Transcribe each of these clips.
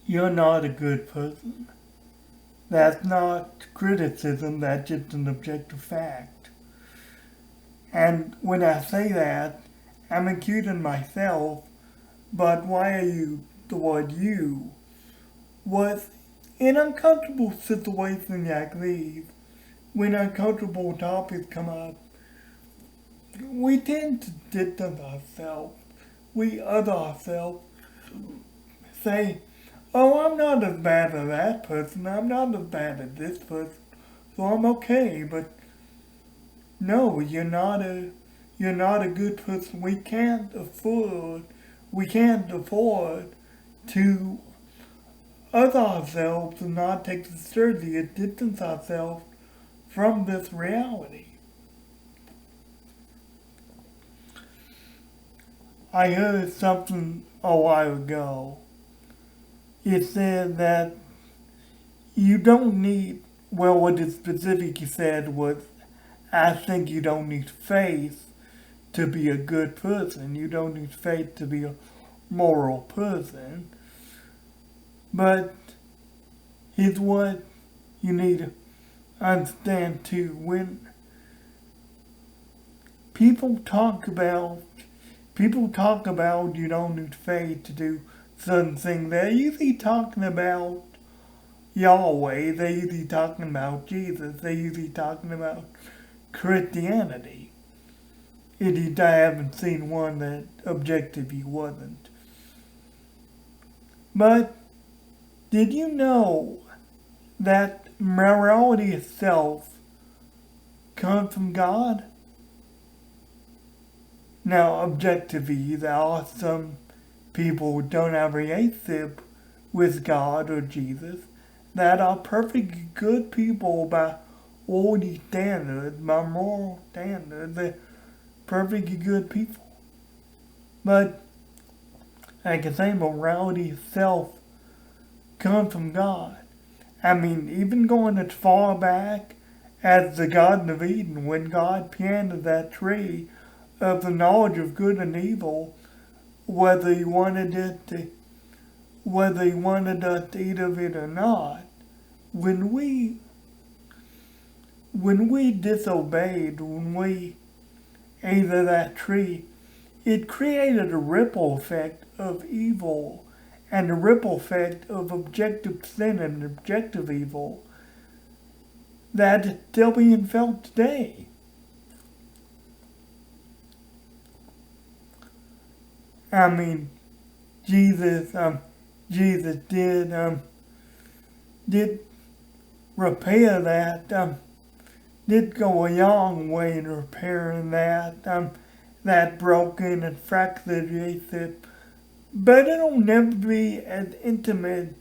You're not a good person. That's not criticism, that's just an objective fact. And when I say that, I'm accusing myself, but why are you, the word you, was in uncomfortable situations like these, when uncomfortable topics come up, we tend to distance ourselves. We other ourselves, say, oh, I'm not as bad as that person, I'm not as bad as this person, so I'm okay, but no, you're not a good person. We can't afford to other ourselves and not take the seriously and distance ourselves from this reality. I heard something a while ago. It said that you don't need, well, what it specifically said was, I think you don't need faith to be a good person. You don't need faith to be a moral person. But here's what you need to understand too. When people talk about you don't need faith to do certain things, they're usually talking about Yahweh, they're usually talking about Jesus, they're usually talking about Christianity. Indeed, I haven't seen one that objectively wasn't. But did you know that morality itself comes from God? Now, objectively, there are some people who don't have a relationship with God or Jesus that are perfectly good people by worldly standards, by moral standards. They're perfectly good people. But, like I say, morality itself comes from God. I mean, even going as far back as the Garden of Eden, when God planted that tree of the knowledge of good and evil, whether he wanted us to eat of it or not, when we disobeyed, when we ate of that tree, it created a ripple effect of evil and a ripple effect of objective sin and objective evil that is still being felt today. I mean, Jesus did repair that, did go a long way in repairing that broken and fractured relationship, but it'll never be as intimate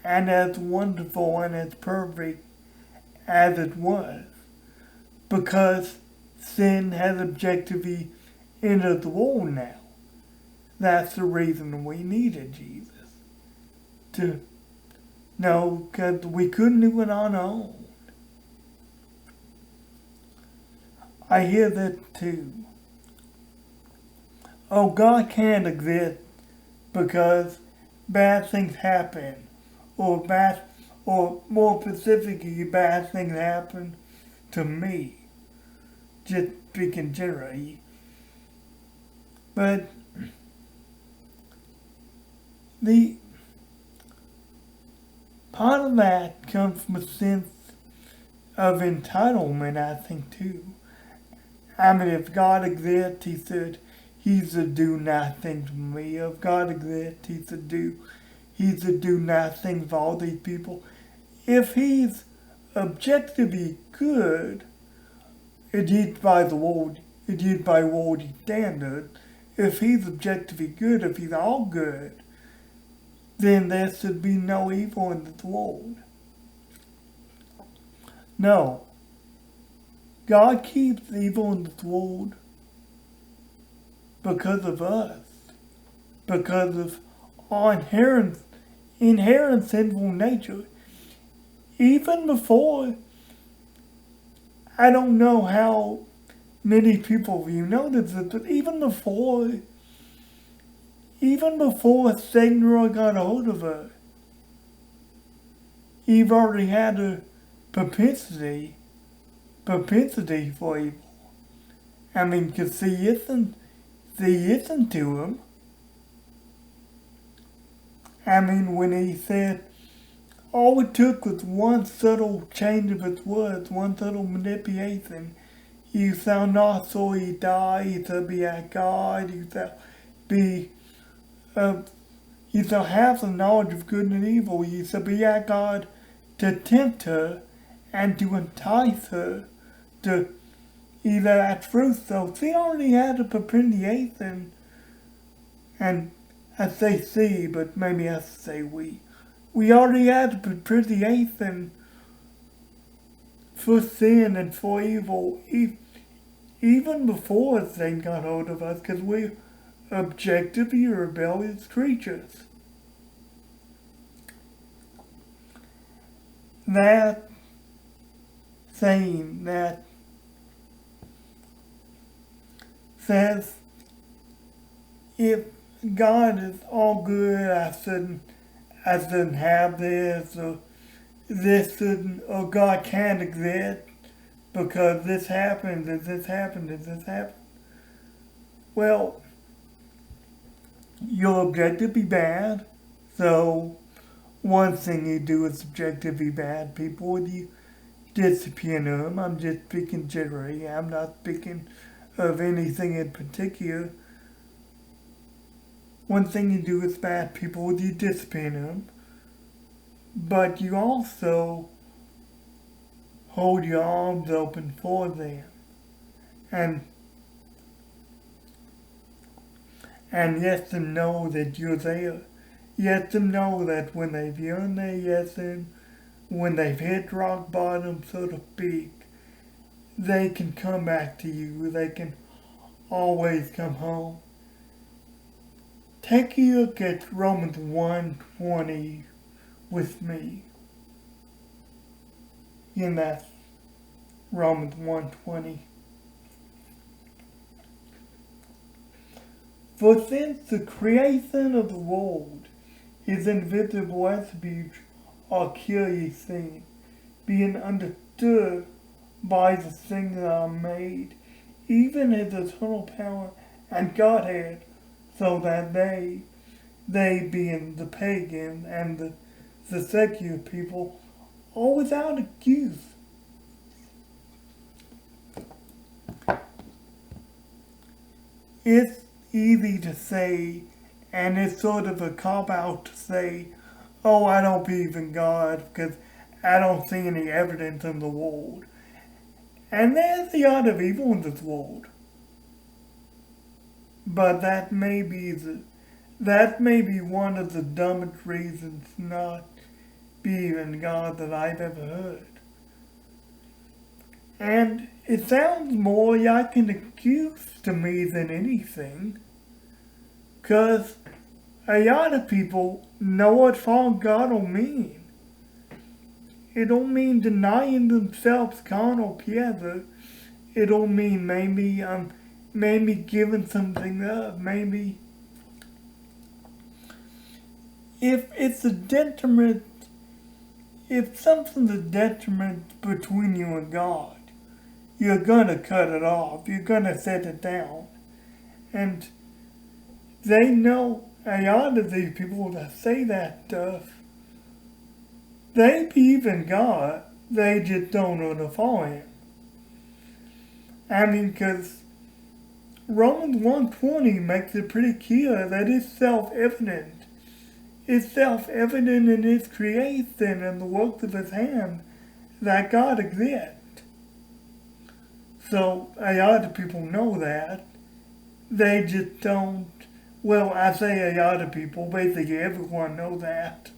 and as wonderful and as perfect as it was, because sin has objectively entered the world now. That's the reason we needed Jesus. Because we couldn't do it on our own. I hear that too. Oh, God can't exist because bad things happen, or more specifically, bad things happen to me. Just speaking generally. But the part of that comes from a sense of entitlement, I think, too. I mean, if God exists, he said, he's a do nothing for me. If God exists, he's a do nothing for all these people. If he's objectively good, it is by worldly standard. If he's objectively good, if he's all good, then there should be no evil in this world. No. God keeps evil in this world because of us. Because of our inherent sinful nature. Even before, I don't know how many people you notice it, but even before Satan really got a hold of her, you've already had a propensity for evil. I mean, because he isn't to him. I mean, when he said, all it took was one subtle change of his words, one subtle manipulation. You shall not solely die, you shall be at God, you shall be, you shall have the knowledge of good and evil, you shall be at God to tempt her and to entice her to either at truth. So she already had a propensation, and I say she, but maybe I say we. We already had a propensation for sin and for evil, even before Satan got hold of us, because we're objectively rebellious creatures. That saying that says, if God is all good, I shouldn't have this, or this shouldn't, or God can't exist because this happens, and this happens, and this happens. Well, you're objectively bad, so one thing you do is objectively bad people, you discipline them. I'm just speaking generally, I'm not speaking of anything in particular. One thing you do with bad people, you discipline them, but you also hold your arms open for them, and let them know that you're there. Let them know that when they've earned their yes in, when they've hit rock bottom, so to speak, they can come back to you. They can always come home. Take a look at Romans 1:20 with me. In that Romans 1:20. For since the creation of the world, his invisible attributes are clearly seen, being understood by the things that are made, even his eternal power and Godhead, so that they being the pagan and the secular people, are without excuse. It's easy to say, and it's sort of a cop-out to say, oh, I don't believe in God because I don't see any evidence in the world. And there's a lot of evil in this world. But that may be one of the dumbest reasons not believe in God that I've ever heard. And it sounds more like an excuse to me than anything, because a lot of people know what false God will mean. It don't mean denying themselves carnal pleasure. It'll mean maybe giving something up. Maybe if it's a detriment, if something's a detriment between you and God, you're gonna cut it off. You're gonna set it down. And they know, a lot of these people that say that stuff, they believe in God, they just don't know to follow Him. I mean, because Romans 1:20 makes it pretty clear that it's self-evident. It's self-evident in His creation and the works of His hand that God exists. So a lot of people know that. They just don't, well, I say a lot of people, basically everyone knows that.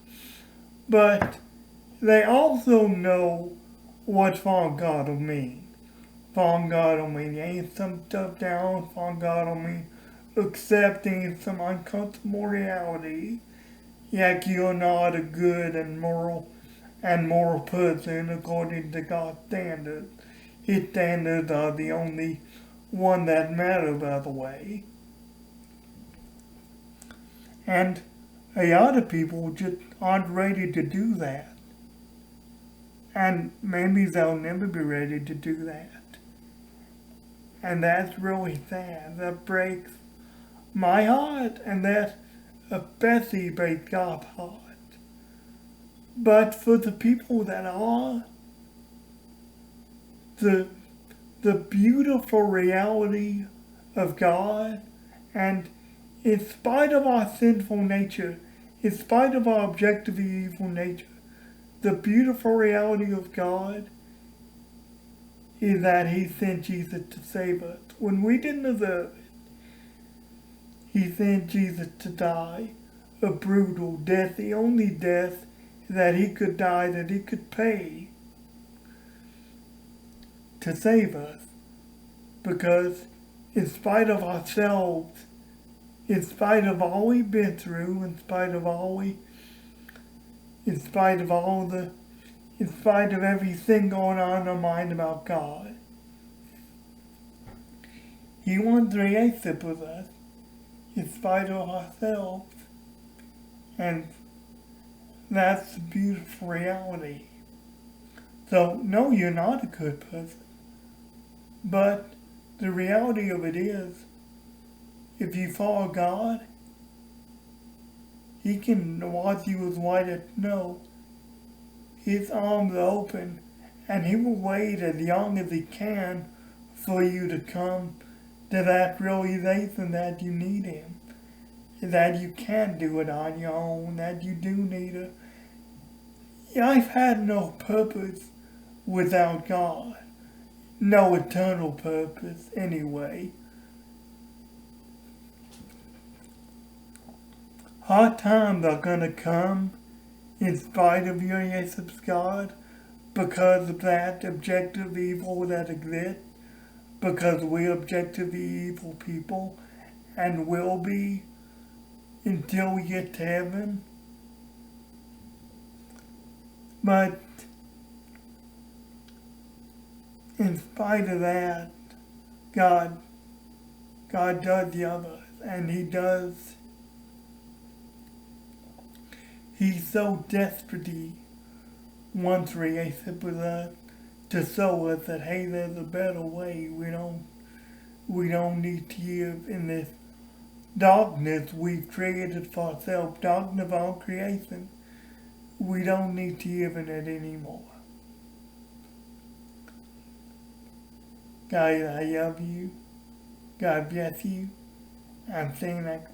But they also know what fallen God will mean. Fallen God will mean laying some stuff down. Fallen God will mean accepting some uncomfortable reality. Like you're not a good and moral person according to God's standards. His standards are the only one that matter, by the way. And a lot of people just aren't ready to do that. And maybe they'll never be ready to do that. And that's really sad. That breaks my heart, and that especially breaks God's heart. But for the people that are, the beautiful reality of God, and in spite of our sinful nature, in spite of our objectively evil nature, the beautiful reality of God is that He sent Jesus to save us. When we didn't deserve it, He sent Jesus to die a brutal death, the only death that He could die, that He could pay to save us. Because in spite of ourselves, in spite of all we've been through, in spite of everything going on in our mind about God, He wants to relationship with us in spite of ourselves. And that's the beautiful reality. So, no, you're not a good person. But the reality of it is, if you follow God, He can wash you as white as snow. His arms are open, and He will wait as long as He can for you to come to that realization that you need Him, that you can't do it on your own, that you do need I've had no purpose without God, no eternal purpose anyway. Hard times are gonna come in spite of your yes of God, because of that objective evil that exists, because we're objectively evil people, and will be until we get to heaven. But in spite of that, God does love us, and He's so desperately wants a relationship with us to show us that, hey, there's a better way. We don't need to live in this darkness we've created for ourselves, darkness of our creation. We don't need to live in it anymore. Guys, I love you. God bless you. I'm saying that